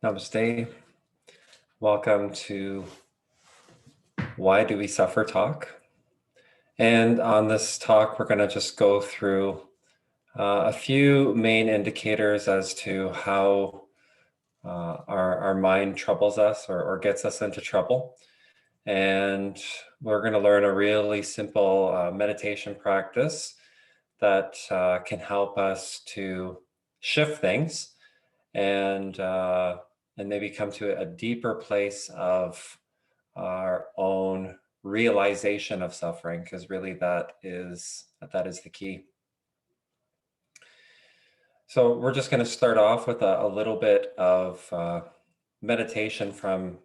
Namaste. Welcome to Why Do We Suffer Talk. And on this talk, we're going to just go through a few main indicators as to how our mind troubles us or gets us into trouble. And we're going to learn a really simple meditation practice that can help us to shift things and maybe come to a deeper place of our own realization of suffering, because really that is the key. So we're just going to start off with a little bit of meditation from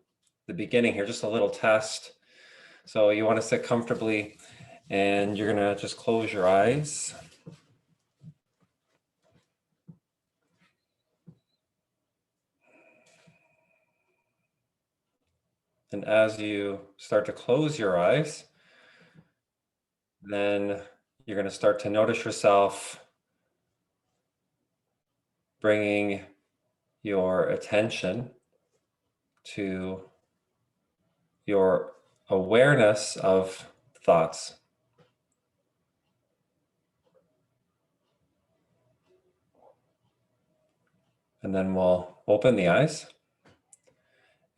the beginning here, just a little test. So you want to sit comfortably and you're going to just close your eyes. And as you start to close your eyes, then you're going to start to notice yourself bringing your attention to your awareness of thoughts. And then we'll open the eyes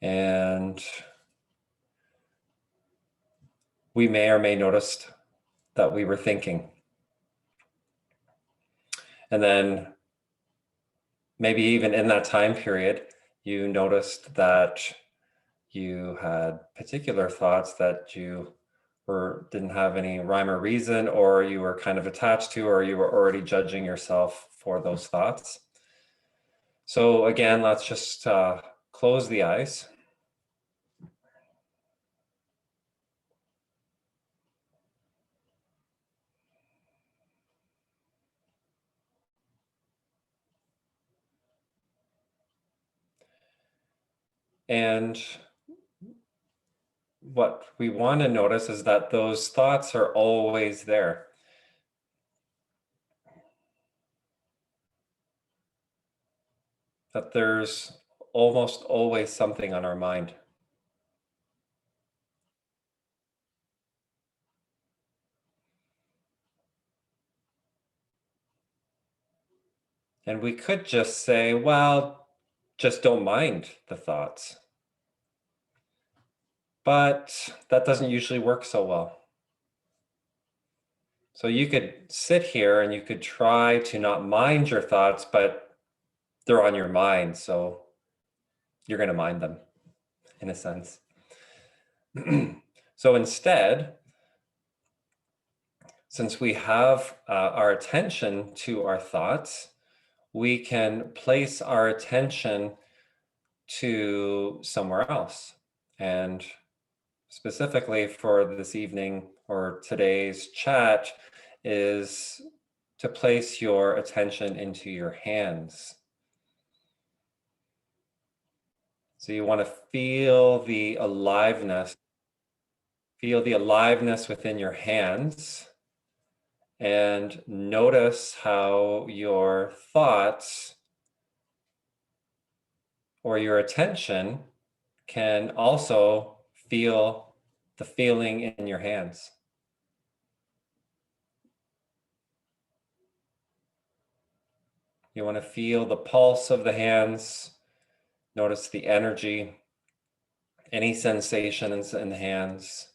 and we may or may notice that we were thinking. And then maybe even in that time period, you noticed that you had particular thoughts that you didn't have any rhyme or reason, or you were kind of attached to, or you were already judging yourself for those thoughts. So again, let's just close the eyes. And what we want to notice is that those thoughts are always there. That there's almost always something on our mind. And we could just say, well, just don't mind the thoughts. But that doesn't usually work so well. So you could sit here and you could try to not mind your thoughts, but they're on your mind. So you're going to mind them in a sense. So instead, since we have our attention to our thoughts, we can place our attention to somewhere else. And specifically for this evening or today's chat is to place your attention into your hands. So you want to feel the aliveness within your hands and notice how your thoughts or your attention can also feel the feeling in your hands. You want to feel the pulse of the hands, notice the energy, any sensations in the hands.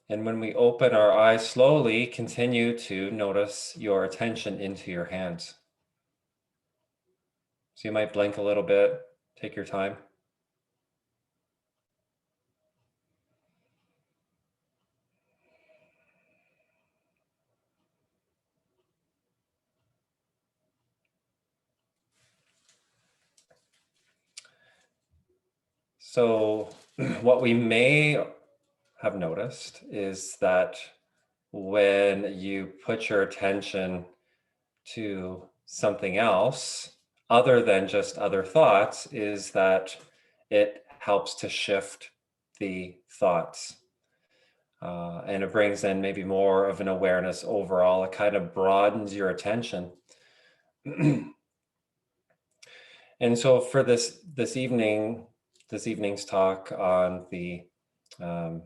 And when we open our eyes slowly, continue to notice your attention into your hands. So you might blink a little bit, take your time. So what we may have noticed is that when you put your attention to something else other than just other thoughts is that it helps to shift the thoughts. And it brings in maybe more of an awareness overall. It kind of broadens your attention. And so for this evening's talk on the um,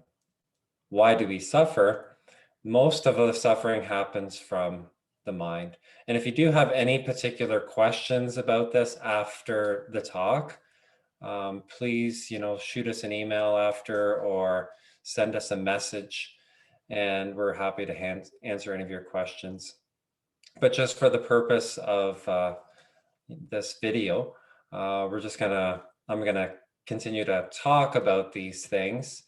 why do we suffer, most of the suffering happens from the mind. And if you do have any particular questions about this after the talk, please, shoot us an email after or send us a message, and we're happy to answer any of your questions. But just for the purpose of this video, I'm gonna continue to talk about these things,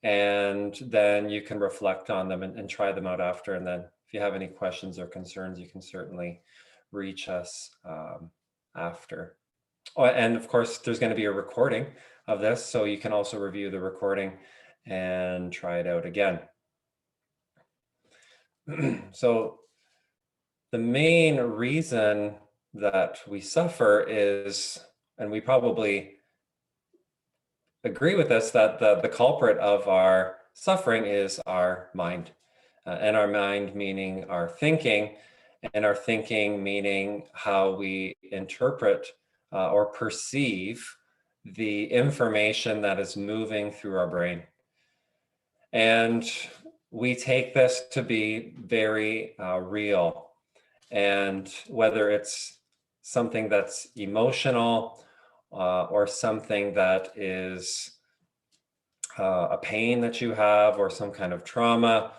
and then you can reflect on them and try them out after. And then if you have any questions or concerns, you can certainly reach us after. Oh, and of course, there's going to be a recording of this, so you can also review the recording and try it out again. So the main reason that we suffer is, and we probably agree with this, that the culprit of our suffering is our mind. And our mind meaning our thinking, and our thinking meaning how we interpret or perceive the information that is moving through our brain. And we take this to be very real. And whether it's something that's emotional or something that is a pain that you have or some kind of trauma,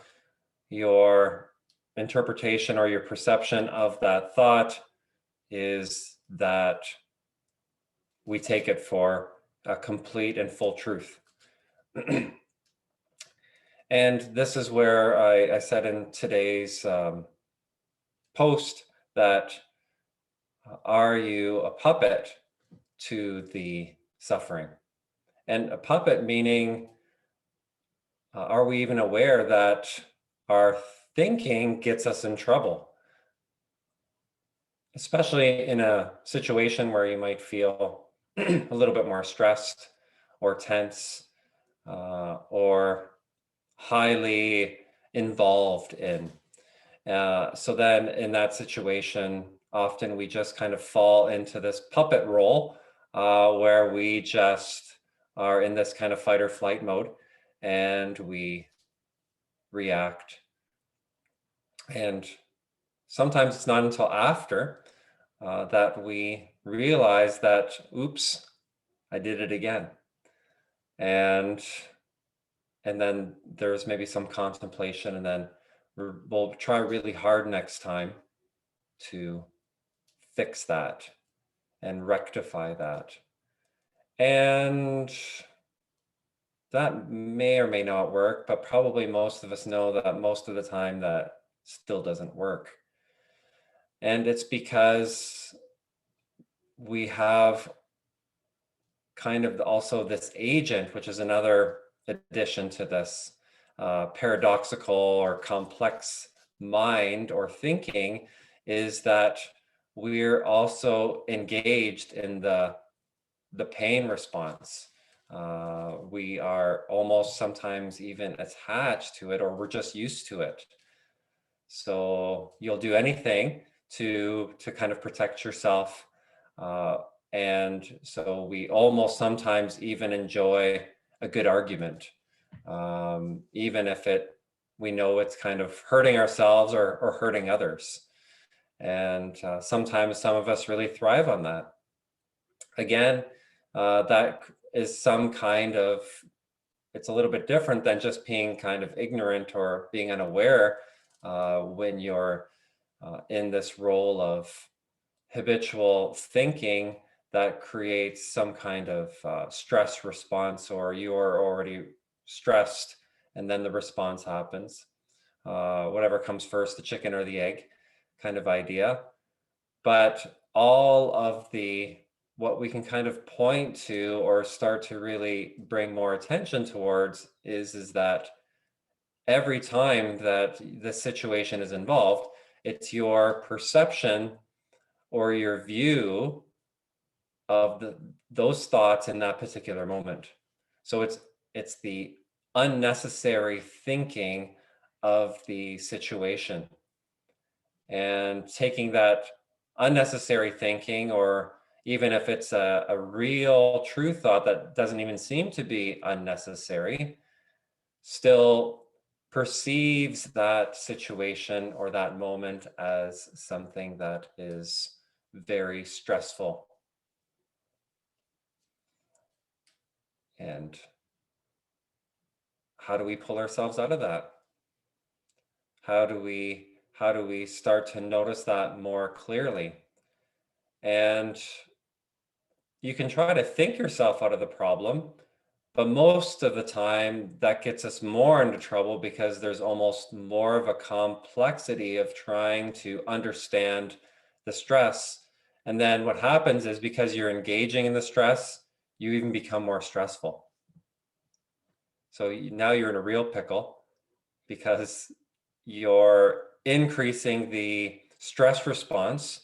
your interpretation or your perception of that thought is that we take it for a complete and full truth. And this is where I said in today's post that are you a puppet to the suffering? And a puppet meaning, are we even aware that our thinking gets us in trouble? Especially in a situation where you might feel a little bit more stressed or tense or highly involved in. So then in that situation, often we just kind of fall into this puppet role where we just are in this kind of fight or flight mode, and we react. And sometimes it's not until after that we realize that, oops, I did it again. And then there's maybe some contemplation, and then we'll try really hard next time to fix that and rectify that. And that may or may not work, but probably most of us know that most of the time that still doesn't work. And it's because we have kind of also this agent, which is another addition to this paradoxical or complex mind or thinking, is that we're also engaged in the pain response. We are almost sometimes even attached to it, or we're just used to it. So you'll do anything to kind of protect yourself. And so we almost sometimes even enjoy a good argument, even if we know it's kind of hurting ourselves or hurting others. And sometimes some of us really thrive on that. Again, that is some kind of, it's a little bit different than just being kind of ignorant or being unaware when you're in this role of habitual thinking that creates some kind of stress response, or you are already stressed and then the response happens. Whatever comes first, the chicken or the egg kind of idea. But all of what we can kind of point to or start to really bring more attention towards is that every time that the situation is involved, it's your perception or your view of those thoughts in that particular moment. So it's the unnecessary thinking of the situation, and taking that unnecessary thinking, or even if it's a real true thought that doesn't even seem to be unnecessary, still perceives that situation or that moment as something that is very stressful. And how do we pull ourselves out of that? How do we start to notice that more clearly? And you can try to think yourself out of the problem, but most of the time that gets us more into trouble, because there's almost more of a complexity of trying to understand the stress. And then what happens is, because you're engaging in the stress, you even become more stressful. So now you're in a real pickle, because you're increasing the stress response,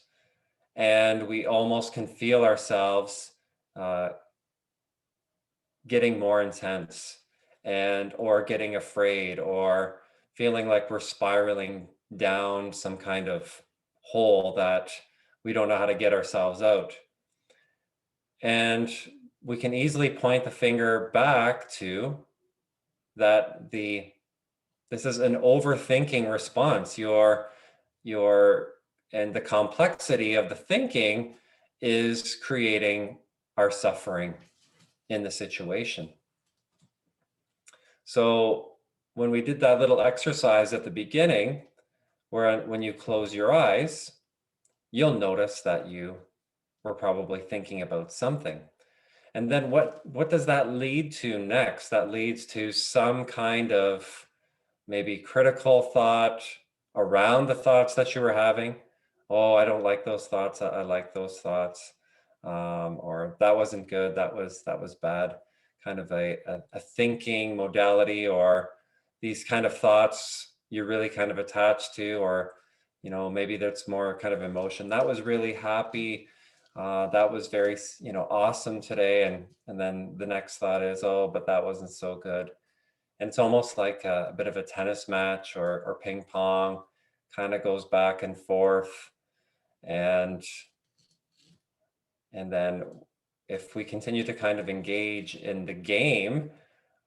and we almost can feel ourselves uh, getting more intense, and or getting afraid, or feeling like we're spiraling down some kind of hole that we don't know how to get ourselves out. And we can easily point the finger back to that this is an overthinking response. Your and the complexity of the thinking is creating our suffering in the situation. So when we did that little exercise at the beginning, where when you close your eyes, you'll notice that you were probably thinking about something. And then what does that lead to next? That leads to some kind of maybe critical thought around the thoughts that you were having. Oh, I don't like those thoughts. I like those thoughts. Or that wasn't good. That was bad. Kind of a thinking modality, or these kind of thoughts you're really kind of attached to, or maybe that's more kind of emotion. That was really happy. That was very awesome today. And then the next thought is, oh, but that wasn't so good. And it's almost like a bit of a tennis match, or ping pong, kind of goes back and forth. And then if we continue to kind of engage in the game,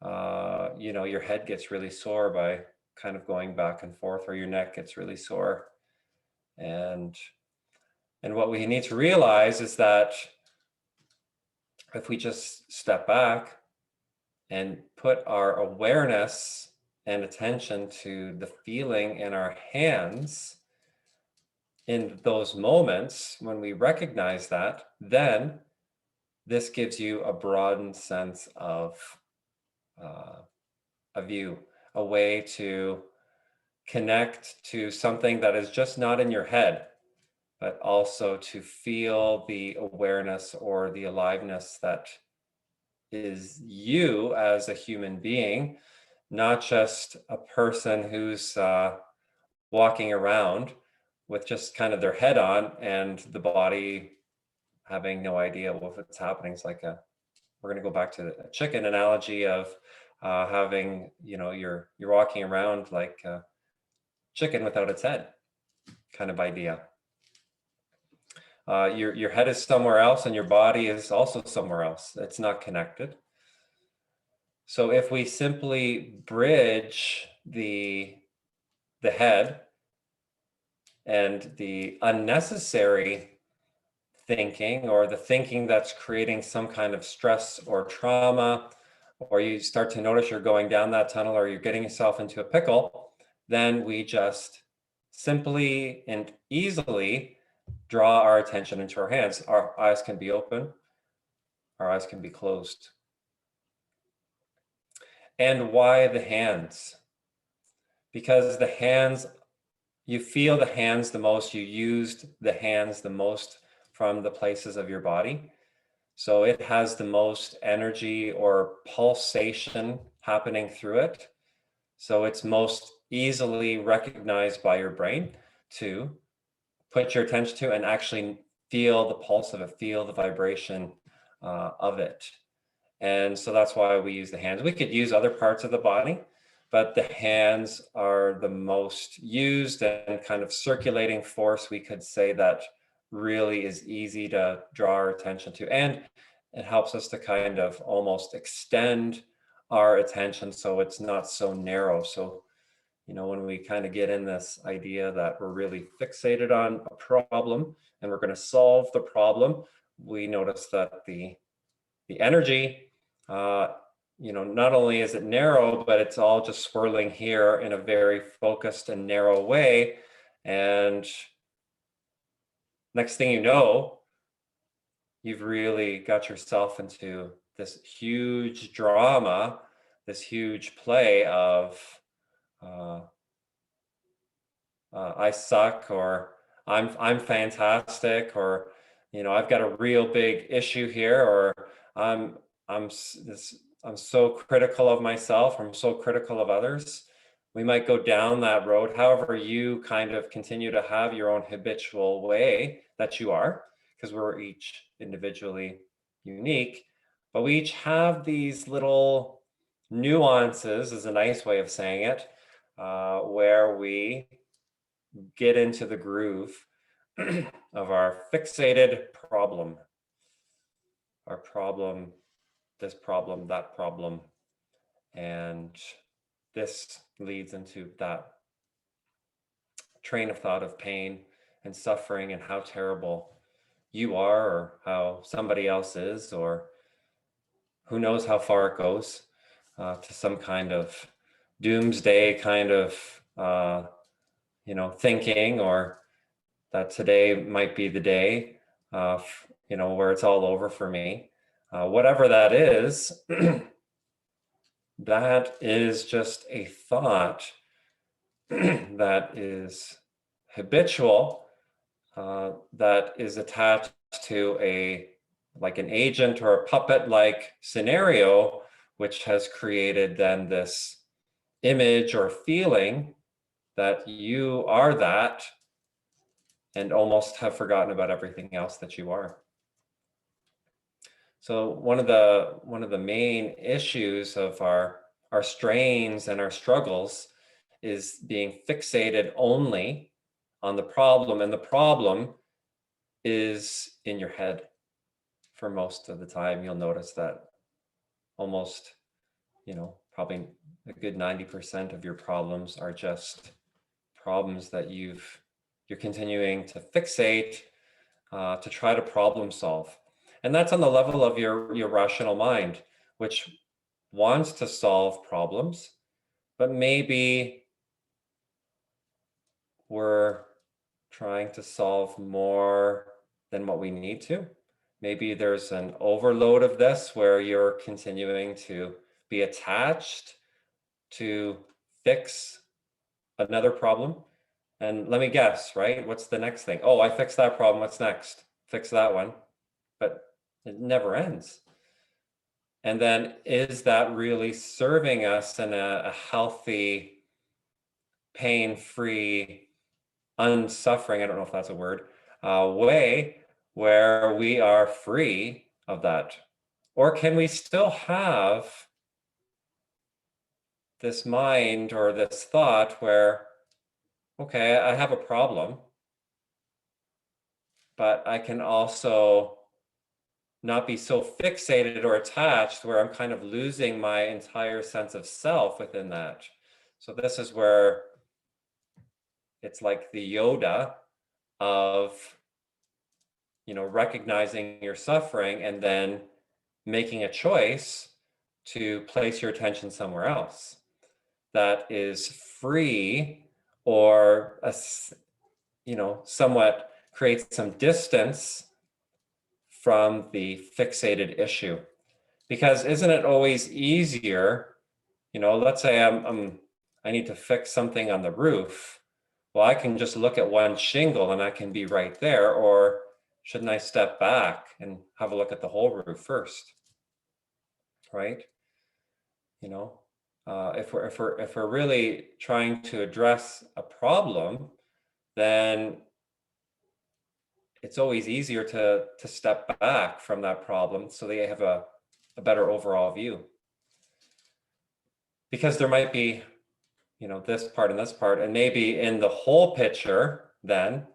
your head gets really sore by kind of going back and forth, or your neck gets really sore. And what we need to realize is that if we just step back and put our awareness and attention to the feeling in our hands in those moments, when we recognize that, then this gives you a broadened sense of a view, a way to connect to something that is just not in your head, but also to feel the awareness or the aliveness that is you as a human being, not just a person who's walking around with just kind of their head on, and the body having no idea what's happening. It's like we're going to go back to the chicken analogy of having, you're walking around like a chicken without its head, kind of idea. Your head is somewhere else, and your body is also somewhere else. It's not connected. So if we simply bridge the head and the unnecessary thinking, or the thinking that's creating some kind of stress or trauma, or you start to notice you're going down that tunnel, or you're getting yourself into a pickle, then we just simply and easily draw our attention into our hands. Our eyes can be open, our eyes can be closed. And why the hands? Because the hands, you feel the hands the most, you used the hands the most from the places of your body. So it has the most energy or pulsation happening through it. So it's most easily recognized by your brain to put your attention to and actually feel the pulse of it, feel the vibration of it. And so that's why we use the hands. We could use other parts of the body, but the hands are the most used and kind of circulating force, we could say, that really is easy to draw our attention to. And it helps us to kind of almost extend our attention so it's not so narrow. So, when we kind of get in this idea that we're really fixated on a problem and we're going to solve the problem, we notice that the energy, not only is it narrow, but it's all just swirling here in a very focused and narrow way. And next thing you know, you've really got yourself into this huge drama, this huge play of I suck, or I'm fantastic, or I've got a real big issue here, or I'm I'm so critical of myself, I'm so critical of others. We might go down that road. However, you kind of continue to have your own habitual way that you are, because we're each individually unique, but we each have these little nuances, is a nice way of saying it, where we get into the groove of our fixated problem, our problem, this problem, that problem. And this leads into that train of thought of pain and suffering and how terrible you are, or how somebody else is, or who knows how far it goes, to some kind of doomsday kind of thinking, or that today might be the day, where it's all over for me. Whatever that is, that is just a thought that is habitual, that is attached to an agent or a puppet-like scenario, which has created then this image or feeling that you are that, and almost have forgotten about everything else that you are. So one of the main issues of our strains and our struggles is being fixated only on the problem, and the problem is in your head. For most of the time, you'll notice that almost, probably a good 90% of your problems are just problems that you're continuing to fixate, to try to problem solve. And that's on the level of your rational mind, which wants to solve problems, but maybe we're trying to solve more than what we need to. Maybe there's an overload of this where you're continuing to be attached to fix another problem. And let me guess, right? What's the next thing? Oh, I fixed that problem. What's next? Fix that one. But it never ends. And then is that really serving us in a healthy, pain-free, unsuffering, I don't know if that's a word, way where we are free of that? Or can we still have this mind or this thought where, okay, I have a problem, but I can also not be so fixated or attached where I'm kind of losing my entire sense of self within that. So this is where it's like the Yoda of, recognizing your suffering and then making a choice to place your attention somewhere else that is free, or somewhat creates some distance from the fixated issue. Because isn't it always easier, let's say I need to fix something on the roof. Well, I can just look at one shingle and I can be right there. Or shouldn't I step back and have a look at the whole roof first? Right? If we're really trying to address a problem, then it's always easier to step back from that problem so they have a better overall view. Because there might be, this part and this part, and maybe in the whole picture, then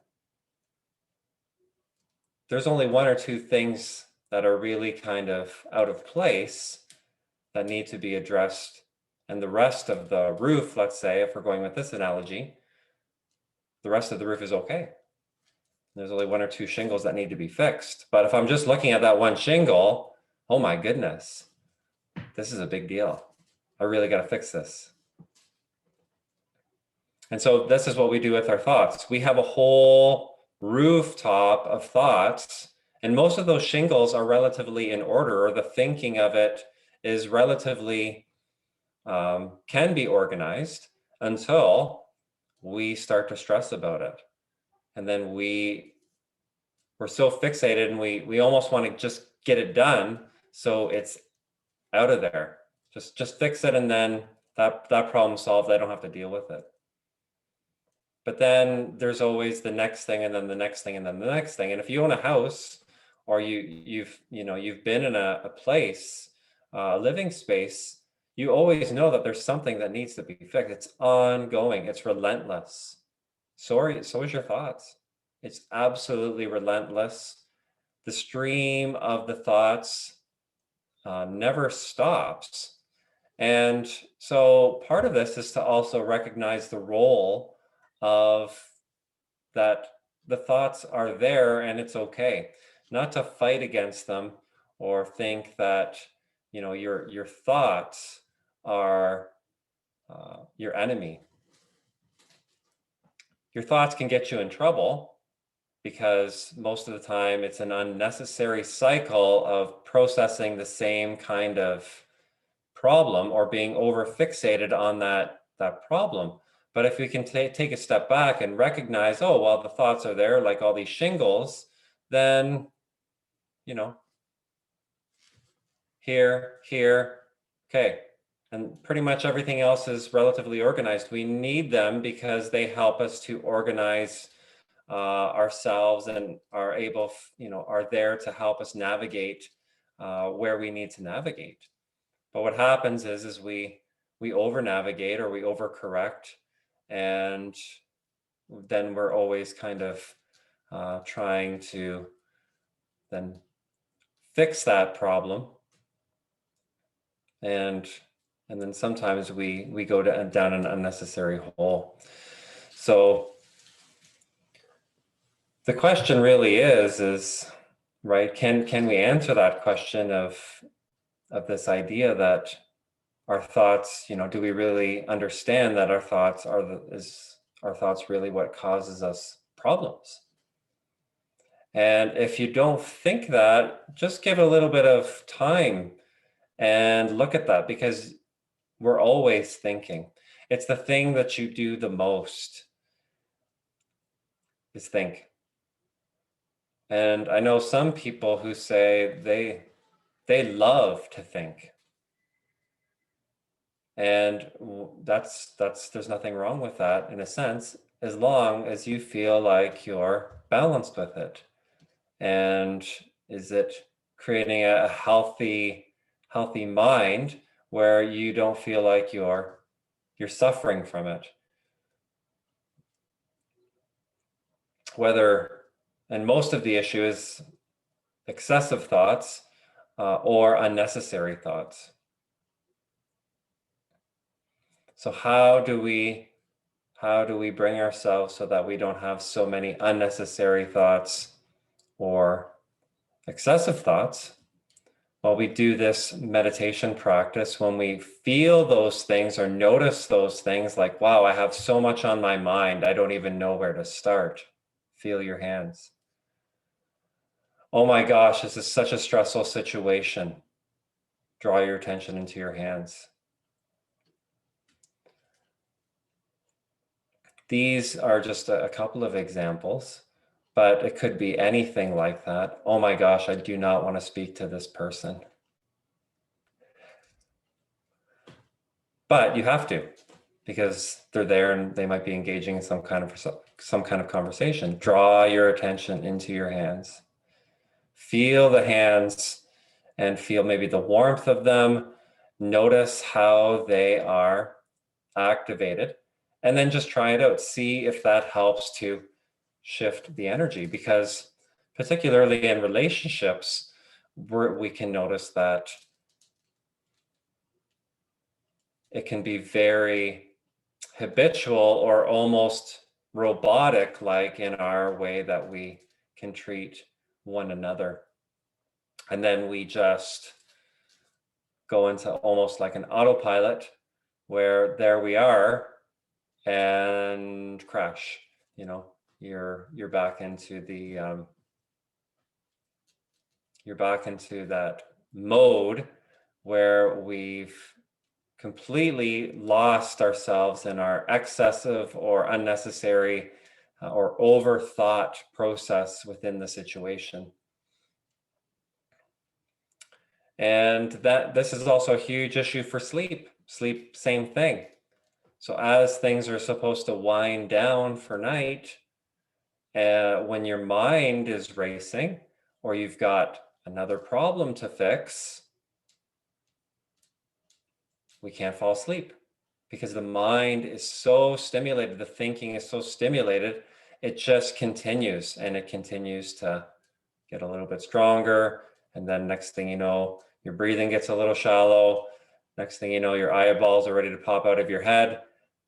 there's only one or two things that are really kind of out of place that need to be addressed. And the rest of the roof, let's say, if we're going with this analogy, the rest of the roof is okay. There's only one or two shingles that need to be fixed. But if I'm just looking at that one shingle, oh my goodness, this is a big deal. I really got to fix this. And so this is what we do with our thoughts. We have a whole rooftop of thoughts, and most of those shingles are relatively in order, or the thinking of it is relatively, can be organized until we start to stress about it. And then we're so fixated, and we almost want to just get it done so it's out of there. Just fix it, and then that problem solved. I don't have to deal with it. But then there's always the next thing, and then the next thing, and then the next thing. And if you own a house, or you've been in a place, a living space, you always know that there's something that needs to be fixed. It's ongoing. It's relentless. So is your thoughts. It's absolutely relentless. The stream of the thoughts never stops. And so part of this is to also recognize the role of that the thoughts are there, and it's okay. Not to fight against them or think that, your thoughts are your enemy. Your thoughts can get you in trouble because most of the time it's an unnecessary cycle of processing the same kind of problem or being over fixated on that problem. But if we can take a step back and recognize, oh, well, the thoughts are there, like all these shingles, then, here, okay. And pretty much everything else is relatively organized. We need them because they help us to organize ourselves, and are able, are there to help us navigate where we need to navigate. But what happens is we over navigate, or we overcorrect, and then we're always kind of trying to then fix that problem, and then sometimes we go down an unnecessary hole. So the question really is right? Can we answer that question of this idea that our thoughts, do we really understand that our thoughts is our thoughts really what causes us problems? And if you don't think that, just give a little bit of time and look at that, because we're always thinking. It's the thing that you do the most is think. And I know some people who say they love to think. And that's there's nothing wrong with that in a sense, as long as you feel like you're balanced with it. And is it creating a healthy mind where you don't feel like you're suffering from it? And most of the issue is excessive thoughts or unnecessary thoughts. So how do we bring ourselves so that we don't have so many unnecessary thoughts or excessive thoughts? Well, we do this meditation practice when we feel those things or notice those things, like, wow, I have so much on my mind, I don't even know where to start. Feel your hands. Oh my gosh, this is such a stressful situation. Draw your attention into your hands. These are just a couple of examples, but it could be anything like that. Oh my gosh, I do not want to speak to this person. But you have to. because they're there and they might be engaging in some kind of conversation. Draw your attention into your hands. Feel the hands and feel maybe the warmth of them. Notice how they are activated, and then just try it out. See if that helps to shift the energy, because particularly in relationships, we can notice that it can be very habitual or almost robotic, like in our way that we can treat one another. And then we just go into almost like an autopilot where there we are and crash. You're back into the you're back into that mode where we've completely lost ourselves in our excessive or unnecessary or overthought process within the situation. And that this is also a huge issue for sleep. Sleep, same thing. So as things are supposed to wind down for night, when your mind is racing or you've got another problem to fix, we can't fall asleep because the mind is so stimulated, the thinking is so stimulated, it just continues, and it continues to get a little bit stronger. And then next thing you know, your breathing gets a little shallow. Next thing you know, your eyeballs are ready to pop out of your head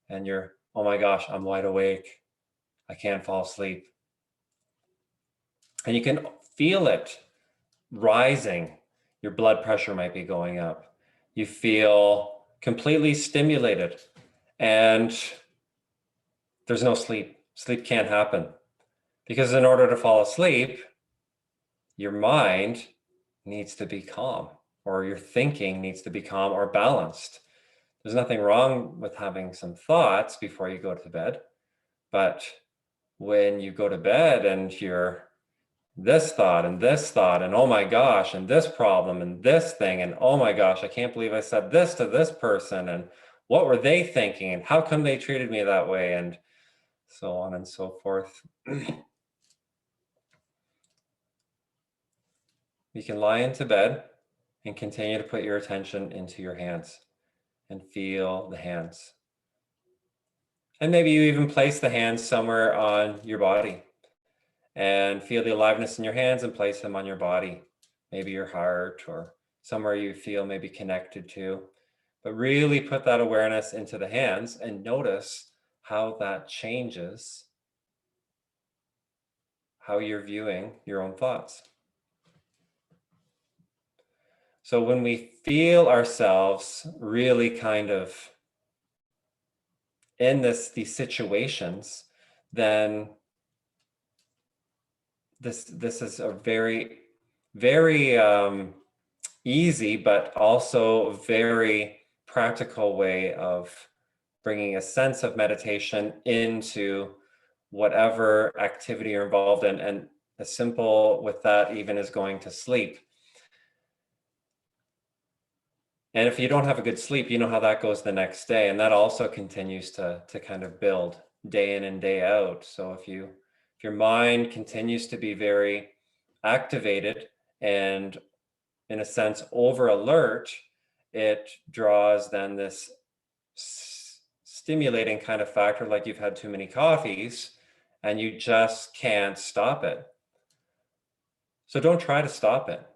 and you're, oh my gosh, I'm wide awake. I can't fall asleep. And you can feel it rising. Your blood pressure might be going up. You feel completely stimulated and there's no sleep. Sleep can't happen because in order to fall asleep, your mind needs to be calm, or your thinking needs to be calm or balanced. There's nothing wrong with having some thoughts before you go to bed, but when you go to bed and you're this thought and oh my gosh, and this problem and this thing, and oh my gosh, I can't believe I said this to this person, and what were they thinking, and how come they treated me that way, and so on and so forth. You can lie into bed and continue to put your attention into your hands and feel the hands. And maybe you even place the hands somewhere on your body and feel the aliveness in your hands and place them on your body, maybe your heart or somewhere you feel maybe connected to. But really put that awareness into the hands and notice how that changes how you're viewing your own thoughts. So when we feel ourselves really kind of in these situations, then this is a very, very easy, but also very practical way of bringing a sense of meditation into whatever activity you're involved in. And as simple with that even is going to sleep. And if you don't have a good sleep, you know how that goes the next day. And that also continues to kind of build day in and day out. So if your mind continues to be very activated and in a sense over alert, it draws then this stimulating kind of factor, like you've had too many coffees and you just can't stop it. So don't try to stop it,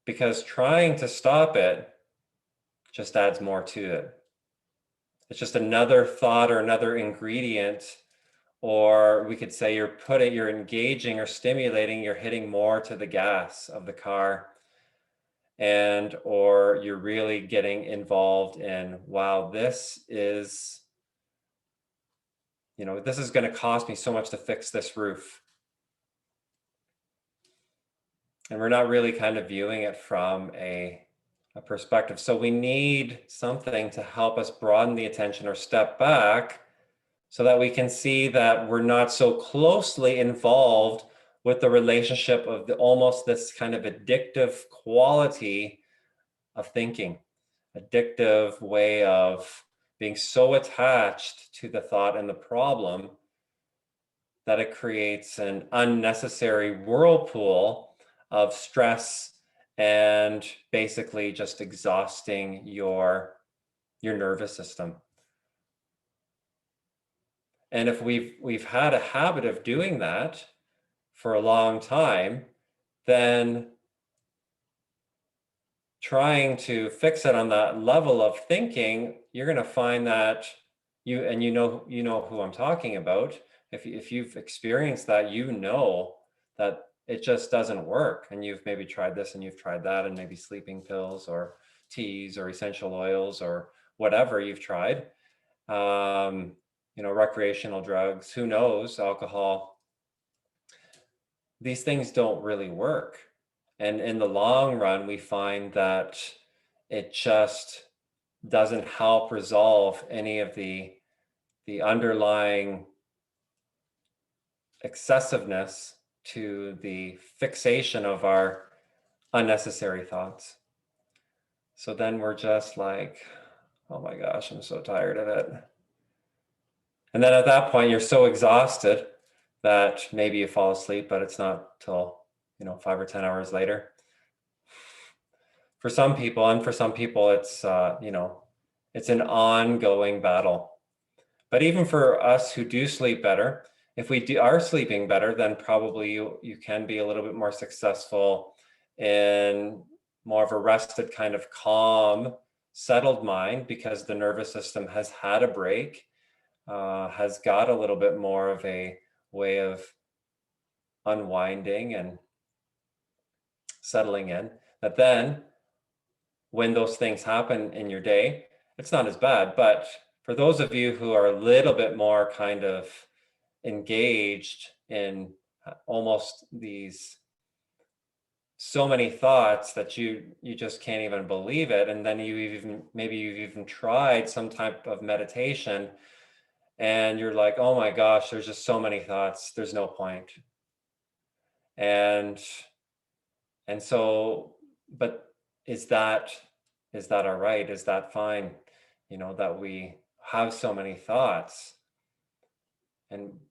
because trying to stop it just adds more to it. It's just another thought or another ingredient, or we could say you're engaging or stimulating, you're hitting more to the gas of the car, or you're really getting involved in, wow, this is going to cost me so much to fix this roof. And we're not really kind of viewing it from a perspective. So we need something to help us broaden the attention or step back so that we can see that we're not so closely involved with the relationship of almost this kind of addictive quality of thinking, addictive way of being so attached to the thought and the problem that it creates an unnecessary whirlpool of stress and basically just exhausting your nervous system. And if we've had a habit of doing that for a long time, then trying to fix it on that level of thinking, you're going to find that you know who I'm talking about. If you've experienced that, you know that it just doesn't work, and you've maybe tried this and you've tried that, and maybe sleeping pills or teas or essential oils or whatever you've tried, recreational drugs, who knows, alcohol. These things don't really work. And in the long run, we find that it just doesn't help resolve any of the underlying excessiveness to the fixation of our unnecessary thoughts. So then we're just like, oh my gosh, I'm so tired of it. And then at that point, you're so exhausted that maybe you fall asleep, but it's not till 5 or 10 hours later. For some people, and for some people, it's it's an ongoing battle. But even for us who do sleep better, if we are sleeping better, then probably you can be a little bit more successful in more of a rested, kind of calm, settled mind, because the nervous system has had a break, has got a little bit more of a way of unwinding and settling in. But then when those things happen in your day, it's not as bad. But for those of you who are a little bit more kind of engaged in almost these so many thoughts that you just can't even believe it, and then maybe you've even tried some type of meditation and you're like, oh my gosh, there's just so many thoughts, there's no point. And so, but is that all right? Is that fine? That we have so many thoughts.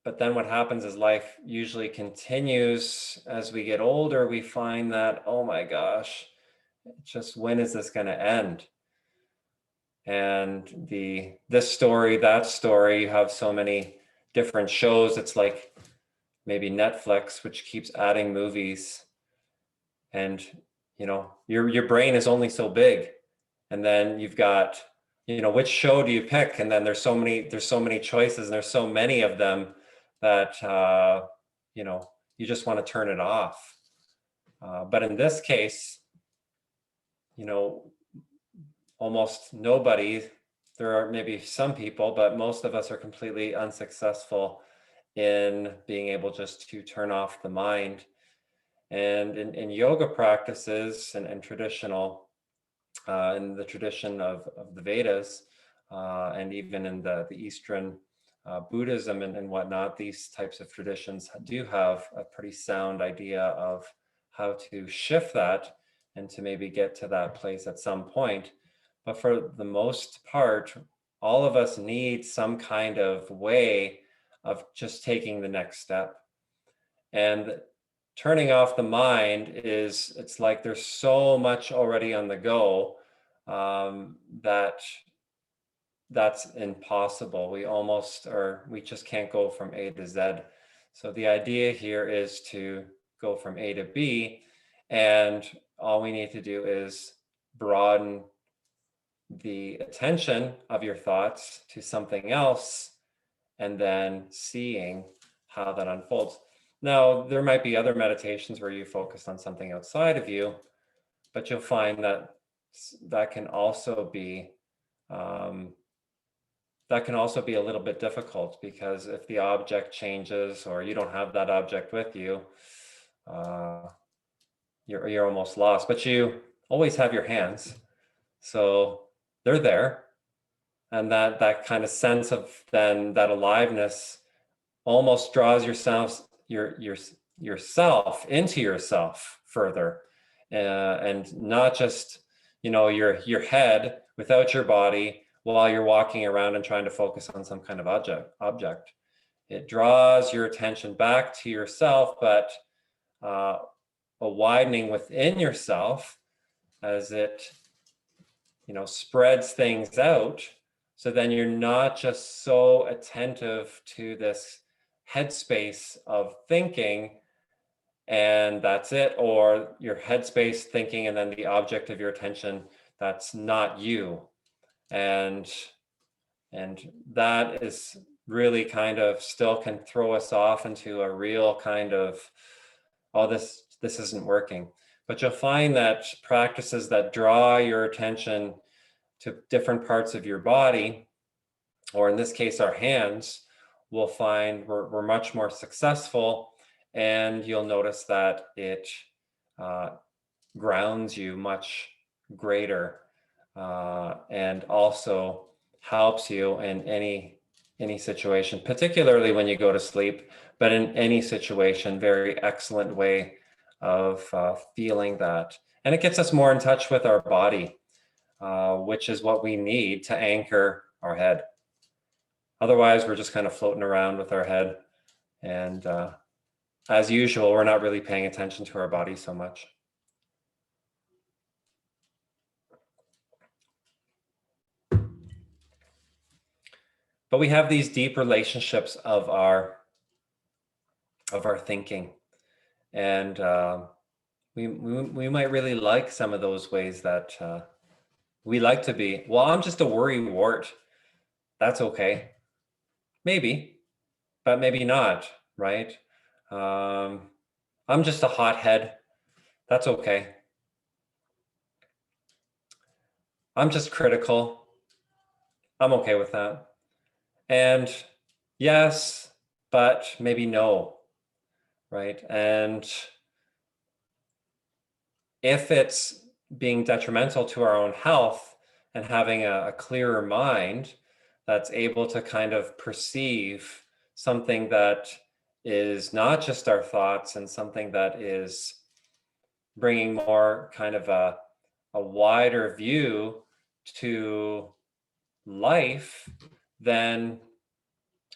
But then what happens is life usually continues as we get older. We find that, oh my gosh, just when is this going to end? And this story, that story, you have so many different shows. It's like maybe Netflix, which keeps adding movies, and your brain is only so big. And then you've got, which show do you pick? And then there's so many choices, and there's so many of them that you just want to turn it off. But in this case, almost nobody, there are maybe some people, but most of us are completely unsuccessful in being able just to turn off the mind. And in yoga practices and traditional, in the tradition of the Vedas, and even in the Eastern Buddhism and whatnot, these types of traditions do have a pretty sound idea of how to shift that and to maybe get to that place at some point. But for the most part, all of us need some kind of way of just taking the next step. And turning off the mind it's like there's so much already on the go, that's impossible. We just can't go from A to Z. So the idea here is to go from A to B, and all we need to do is broaden the attention of your thoughts to something else, and then seeing how that unfolds. Now, there might be other meditations where you focus on something outside of you, but you'll find that can also be a little bit difficult, because if the object changes or you don't have that object with you, you're almost lost. But you always have your hands, so they're there, and that kind of sense of then that aliveness almost draws yourself into yourself further, and not just your head without your body, while you're walking around and trying to focus on some kind of object. It draws your attention back to yourself, but a widening within yourself as it, spreads things out. So then you're not just so attentive to this headspace of thinking and that's it, or your headspace thinking and then the object of your attention, that's not you. And that is really kind of still can throw us off into a real kind of, oh, this isn't working. But you'll find that practices that draw your attention to different parts of your body, or in this case, our hands, we'll find we're much more successful, and you'll notice that it grounds you much greater, and also helps you in any situation, particularly when you go to sleep, but in any situation, very excellent way of feeling that. And it gets us more in touch with our body, which is what we need to anchor our head. Otherwise, we're just kind of floating around with our head. And as usual, we're not really paying attention to our body so much. But we have these deep relationships of our thinking. And we might really like some of those ways that we like to be. Well, I'm just a worry wart. That's okay. Maybe, but maybe not, right? I'm just a hothead. That's okay. I'm just critical. I'm okay with that. And yes, but maybe no, right? And if it's being detrimental to our own health and having a clearer mind that's able to kind of perceive something that is not just our thoughts and something that is bringing more kind of a wider view to life, then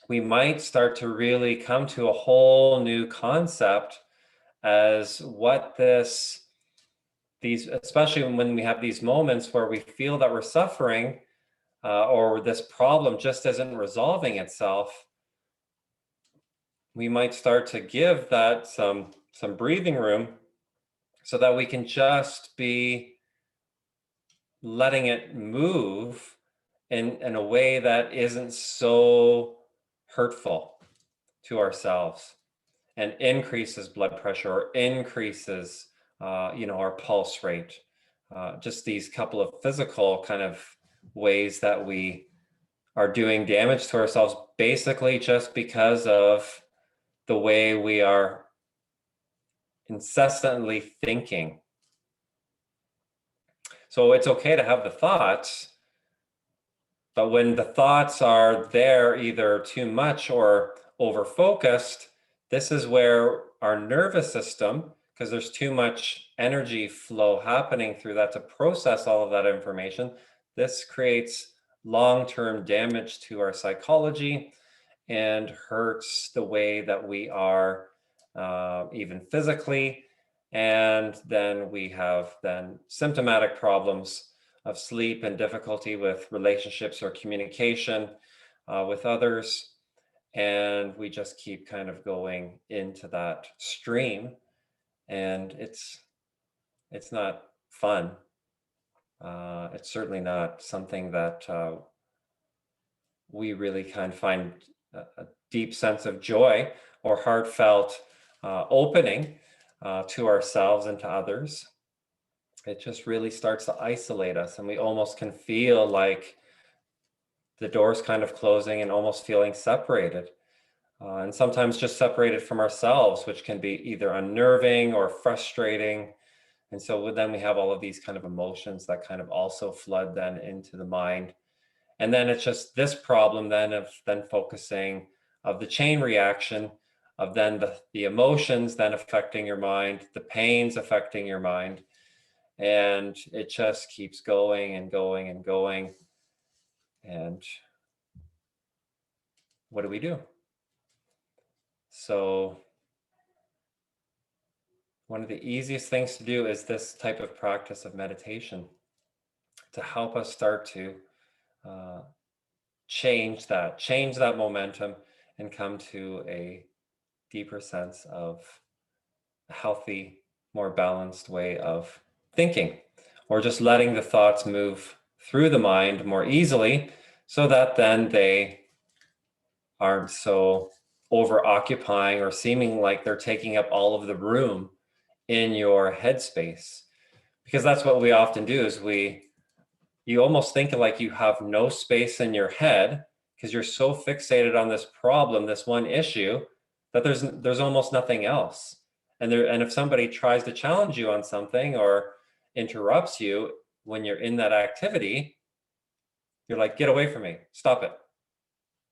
we might start to really come to a whole new concept as what these, especially when we have these moments where we feel that we're suffering, or this problem just isn't resolving itself, we might start to give that some breathing room so that we can just be letting it move in a way that isn't so hurtful to ourselves and increases blood pressure or increases our pulse rate. Just these couple of physical kind of ways that we are doing damage to ourselves, basically just because of the way we are incessantly thinking. So it's okay to have the thoughts, but when the thoughts are there either too much or over focused, this is where our nervous system, because there's too much energy flow happening through that to process all of that information, this creates long-term damage to our psychology and hurts the way that we are, even physically. And then we have symptomatic problems of sleep and difficulty with relationships or communication with others. And we just keep kind of going into that stream, and it's not fun. It's certainly not something that we really kind of find a deep sense of joy or heartfelt opening to ourselves and to others. It just really starts to isolate us, and we almost can feel like the door's kind of closing and almost feeling separated. And sometimes just separated from ourselves, which can be either unnerving or frustrating. And so then we have all of these kind of emotions that kind of also flood then into the mind. And then it's just this problem then of then focusing of the chain reaction of then the emotions then affecting your mind, the pains affecting your mind. And it just keeps going and going and going. And what do we do? So one of the easiest things to do is this type of practice of meditation to help us start to uh, change that momentum and come to a deeper sense of a healthy, more balanced way of thinking, or just letting the thoughts move through the mind more easily so that then they aren't so over occupying or seeming like they're taking up all of the room in your headspace. Because that's what we often do is you almost think like you have no space in your head because you're so fixated on this problem, this one issue, that there's almost nothing else. And if somebody tries to challenge you on something or interrupts you when you're in that activity, you're like, get away from me, stop it.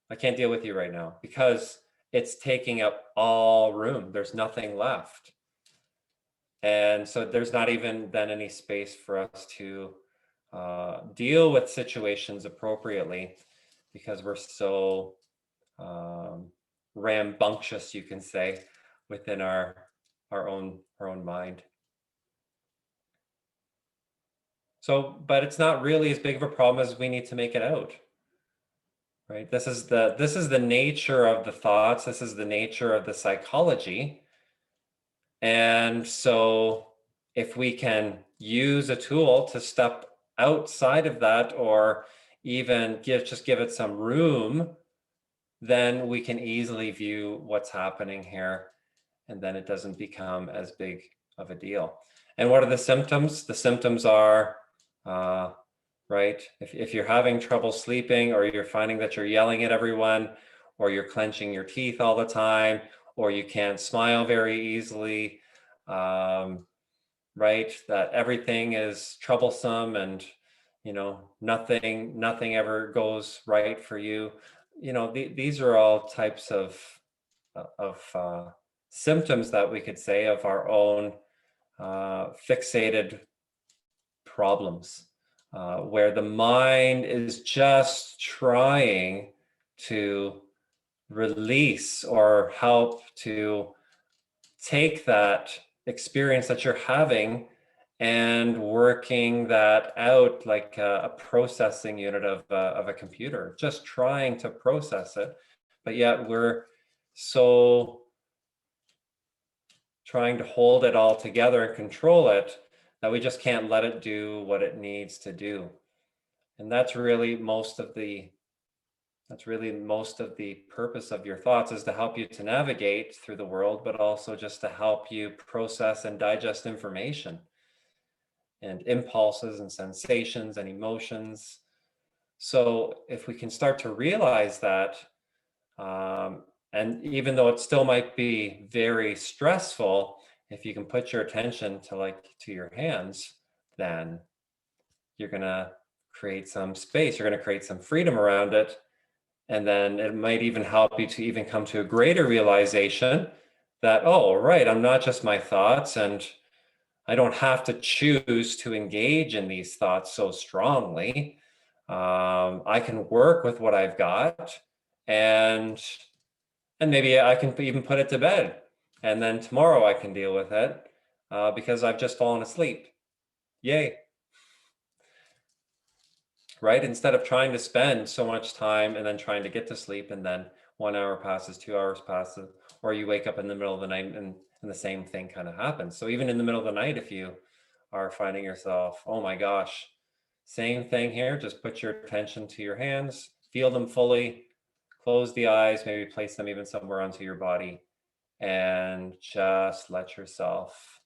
I can't deal with you right now because it's taking up all room. There's nothing left. And so there's not even then any space for us to deal with situations appropriately because we're so rambunctious, you can say, within our own mind. So, but it's not really as big of a problem as we need to make it out, right? This is the nature of the thoughts. This is the nature of the psychology. And so if we can use a tool to step outside of that or even give it some room, then we can easily view what's happening here, and then it doesn't become as big of a deal. And what are the symptoms? The symptoms are, right, if you're having trouble sleeping, or you're finding that you're yelling at everyone, or you're clenching your teeth all the time, or you can't smile very easily, right, that everything is troublesome and nothing ever goes right for you. These are all types of symptoms that we could say of our own fixated problems, where the mind is just trying to release or help to take that experience that you're having and working that out like a processing unit of a computer, just trying to process it. But yet we're so trying to hold it all together and control it that we just can't let it do what it needs to do. And that's really most of the purpose of your thoughts, is to help you to navigate through the world, but also just to help you process and digest information and impulses and sensations and emotions. So if we can start to realize that, and even though it still might be very stressful, if you can put your attention to your hands, then you're going to create some space, you're going to create some freedom around it. And then it might even help you to even come to a greater realization that, oh, right, I'm not just my thoughts, and I don't have to choose to engage in these thoughts so strongly. I can work with what I've got, and maybe I can even put it to bed, and then tomorrow I can deal with it because I've just fallen asleep. Yay. Right? Instead of trying to spend so much time and then trying to get to sleep, and then 1 hour passes, 2 hours passes, or you wake up in the middle of the night and the same thing kind of happens. So even in the middle of the night, if you are finding yourself, oh my gosh, same thing here, just put your attention to your hands, feel them fully, close the eyes, maybe place them even somewhere onto your body, and just let yourself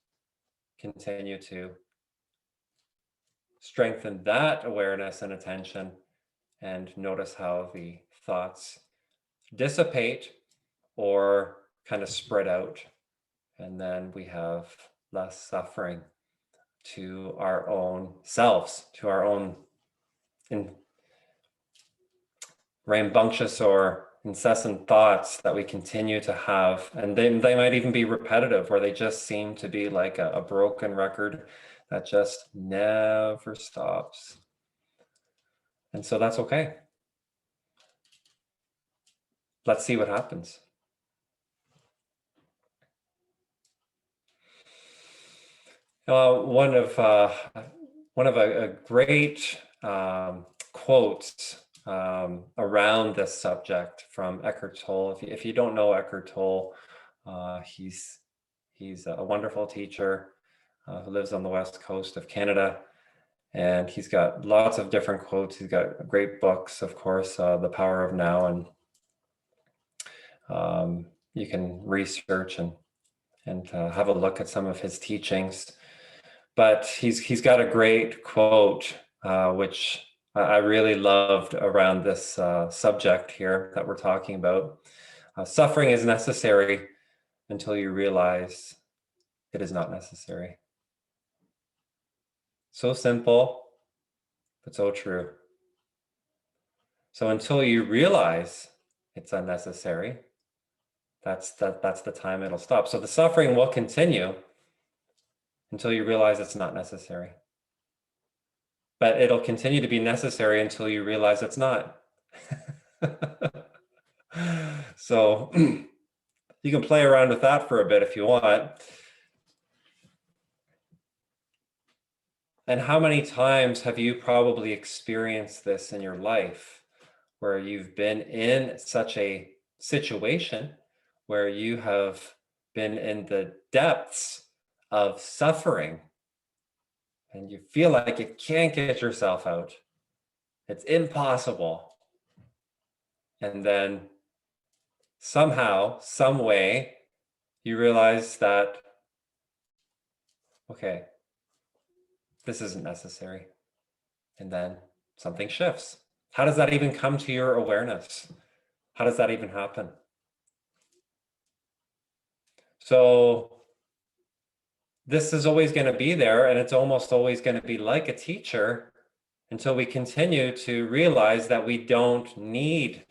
continue to strengthen that awareness and attention, and notice how the thoughts dissipate or kind of spread out. And then we have less suffering to our own selves, to our own rambunctious or incessant thoughts that we continue to have. And they might even be repetitive, or they just seem to be like a broken record that just never stops. And so that's okay. let's see what happens. One of a great quotes around this subject from Eckhart Tolle. If you don't know Eckhart Tolle, he's a wonderful teacher who lives on the west coast of Canada, and he's got lots of different quotes. He's got great books, of course, The Power of Now, and you can research and have a look at some of his teachings. But he's got a great quote, which I really loved around this subject here that we're talking about. Suffering is necessary until you realize it is not necessary. So simple, but so true. So until you realize it's unnecessary, that's the time it'll stop. So the suffering will continue until you realize it's not necessary. But it'll continue to be necessary until you realize it's not. So you can play around with that for a bit if you want. And how many times have you probably experienced this in your life where you've been in such a situation where you have been in the depths of suffering and you feel like you can't get yourself out? It's impossible. And then somehow, some way, you realize that, okay, this isn't necessary. And then something shifts. How does that even come to your awareness? How does that even happen? So this is always going to be there, and it's almost always going to be like a teacher until we continue to realize that we don't need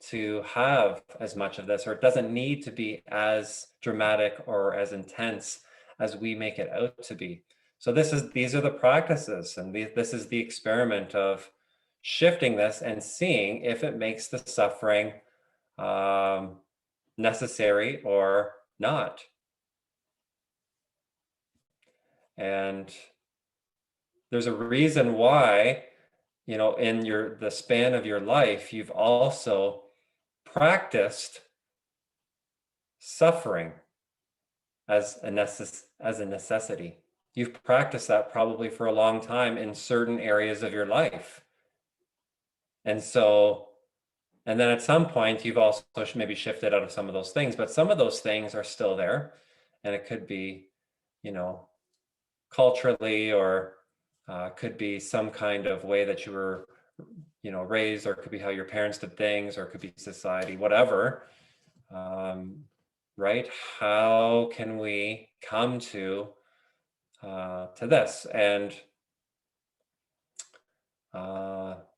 to have as much of this, or it doesn't need to be as dramatic or as intense as we make it out to be. So these are the practices, and this is the experiment of shifting this and seeing if it makes the suffering necessary or not. And there's a reason why, in the span of your life, you've also practiced suffering as a necessity. You've practiced that probably for a long time in certain areas of your life. And then at some point, you've also maybe shifted out of some of those things, but some of those things are still there. And it could be, culturally, or could be some kind of way that you were, raised, or it could be how your parents did things, or it could be society, whatever. Right? How can we come to this? And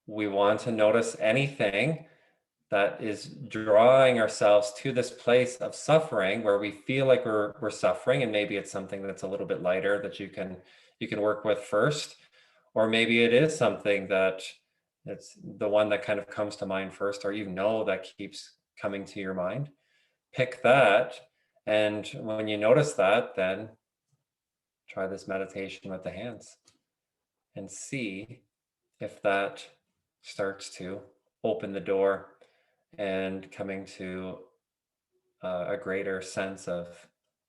we want to notice anything that is drawing ourselves to this place of suffering where we feel like we're suffering, and maybe it's something that's a little bit lighter that you can work with first, or maybe it is something that it's the one that kind of comes to mind first, or that keeps coming to your mind. Pick that, and when you notice that, then try this meditation with the hands and see if that starts to open the door and coming to a greater sense of,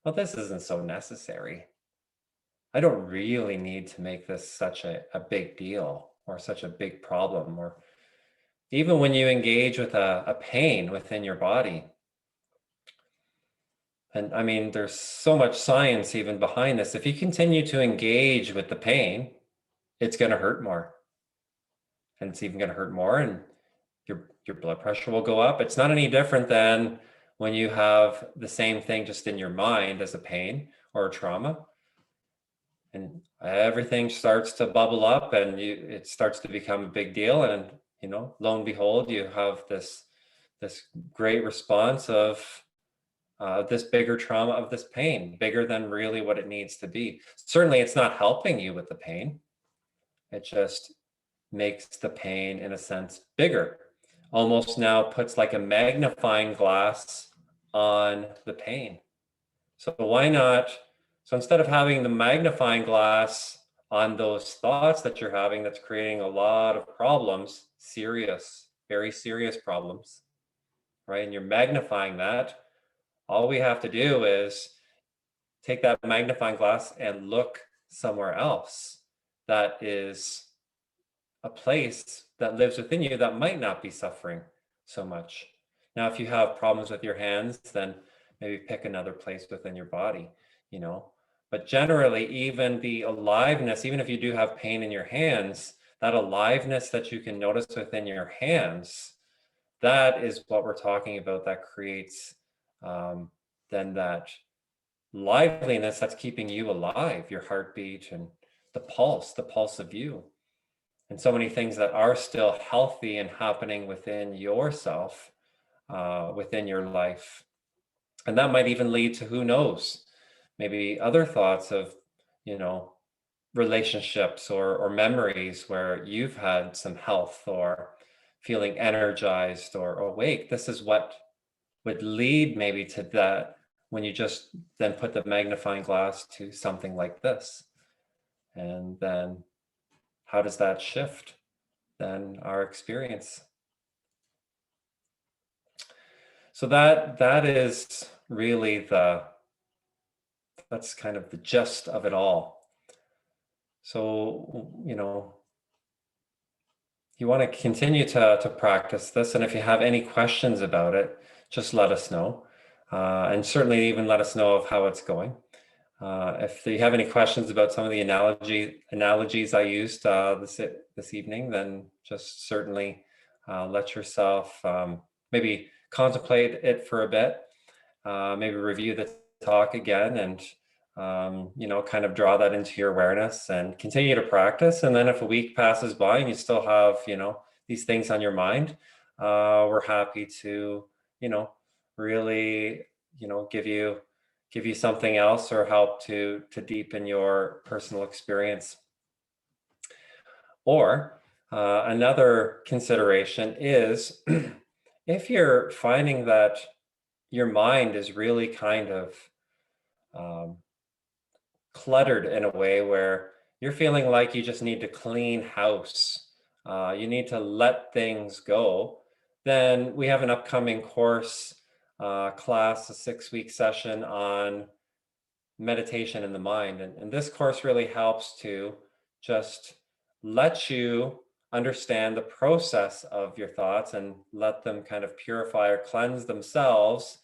well, this isn't so necessary. I don't really need to make this such a big deal or such a big problem. Or even when you engage with a pain within your body, and I mean, there's so much science even behind this. If you continue to engage with the pain, it's going to hurt more. And it's even going to hurt more, and your blood pressure will go up. It's not any different than when you have the same thing just in your mind as a pain or a trauma. And everything starts to bubble up, and it starts to become a big deal. And, lo and behold, you have this great response of this bigger trauma, of this pain, bigger than really what it needs to be. Certainly, it's not helping you with the pain. It just makes the pain, in a sense, bigger. almost now puts like a magnifying glass on the pain. So why not? So instead of having the magnifying glass on those thoughts that you're having that's creating a lot of problems, serious, very serious problems, right? And you're magnifying that, all we have to do is take that magnifying glass and look somewhere else that is a place that lives within you that might not be suffering so much. Now, if you have problems with your hands, then maybe pick another place within your body, you know. But generally, even the aliveness, even if you do have pain in your hands, that aliveness that you can notice within your hands, that is what we're talking about that creates then that liveliness that's keeping you alive, your heartbeat and the pulse of you and so many things that are still healthy and happening within yourself, within your life. And that might even lead to who knows, maybe other thoughts of, you know, relationships or memories where you've had some health or feeling energized or awake. This is what would lead maybe to that when you just then put the magnifying glass to something like this. And then how does that shift then our experience? So that is really that's kind of the gist of it all. So, you know, you want to continue to practice this. And if you have any questions about it, just let us know. And certainly even let us know of how it's going. If you have any questions about some of the analogies I used this evening, then just certainly let yourself maybe contemplate it for a bit, maybe review the talk again, and you know, kind of draw that into your awareness and continue to practice. And then if a week passes by and you still have, you know, these things on your mind, we're happy to, you know, really, you know, give you something else or help to deepen your personal experience. Or another consideration is if you're finding that your mind is really kind of um, cluttered in a way where you're feeling like you just need to clean house, you need to let things go, then we have an upcoming course class, a 6-week session on meditation in the mind. And this course really helps to just let you understand the process of your thoughts and let them kind of purify or cleanse themselves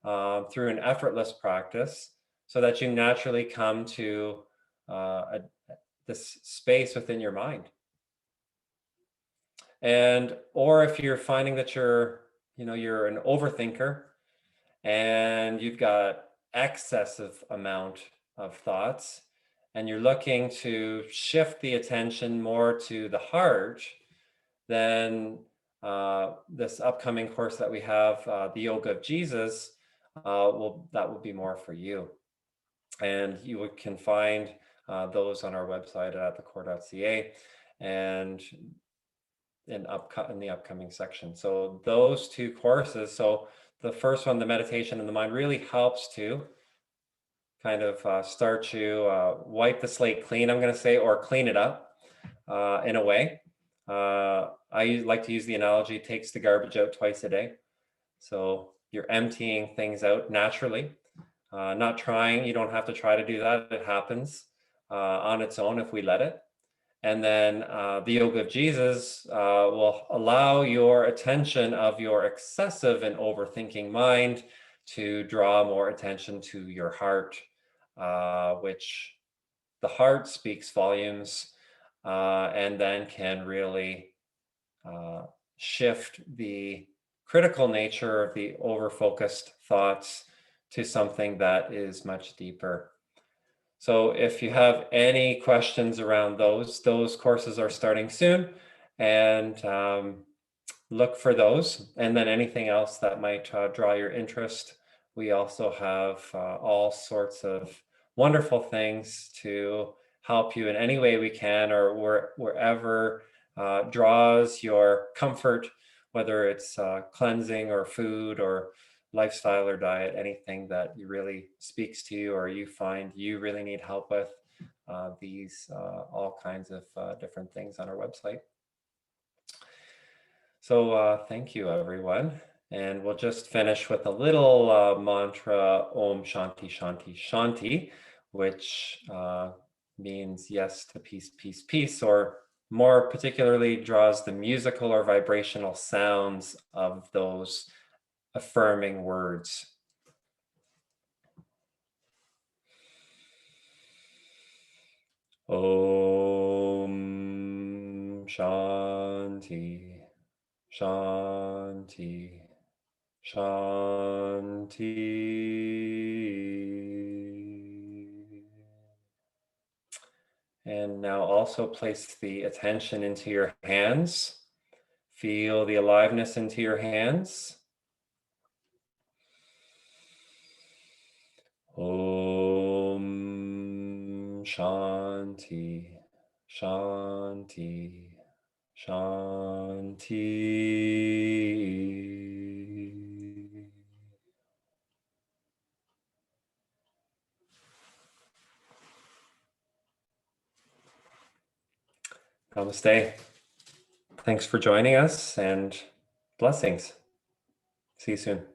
through an effortless practice so that you naturally come to this space within your mind. And or if you're finding that you're an overthinker and you've got excessive amount of thoughts and you're looking to shift the attention more to the heart, then this upcoming course that we have, the Yoga of Jesus, will be more for you. And you can find those on our website at thecore.ca and in the upcoming section. So those two courses. So the first one, the meditation in the mind, really helps to kind of start to wipe the slate clean, I'm going to say, or clean it up in a way. I like to use the analogy, it takes the garbage out twice a day. So you're emptying things out naturally, not trying. You don't have to try to do that. It happens on its own if we let it. And then the Yoga of Jesus will allow your attention of your excessive and overthinking mind to draw more attention to your heart, which the heart speaks volumes and then can really shift the critical nature of the over-focused thoughts to something that is much deeper. So if you have any questions around those courses are starting soon, and look for those. And then anything else that might draw your interest. We also have all sorts of wonderful things to help you in any way we can, or wherever draws your comfort. whether it's cleansing or food or lifestyle or diet, anything that you really speaks to you or you find you really need help with. These all kinds of different things on our website. So thank you, everyone. And we'll just finish with a little mantra, Om Shanti Shanti Shanti, which means yes to peace, peace, peace, or more particularly draws the musical or vibrational sounds of those affirming words. Om Shanti Shanti Shanti. And now also place the attention into your hands. Feel the aliveness into your hands. Om Shanti Shanti Shanti. Namaste. Thanks for joining us and blessings. See you soon.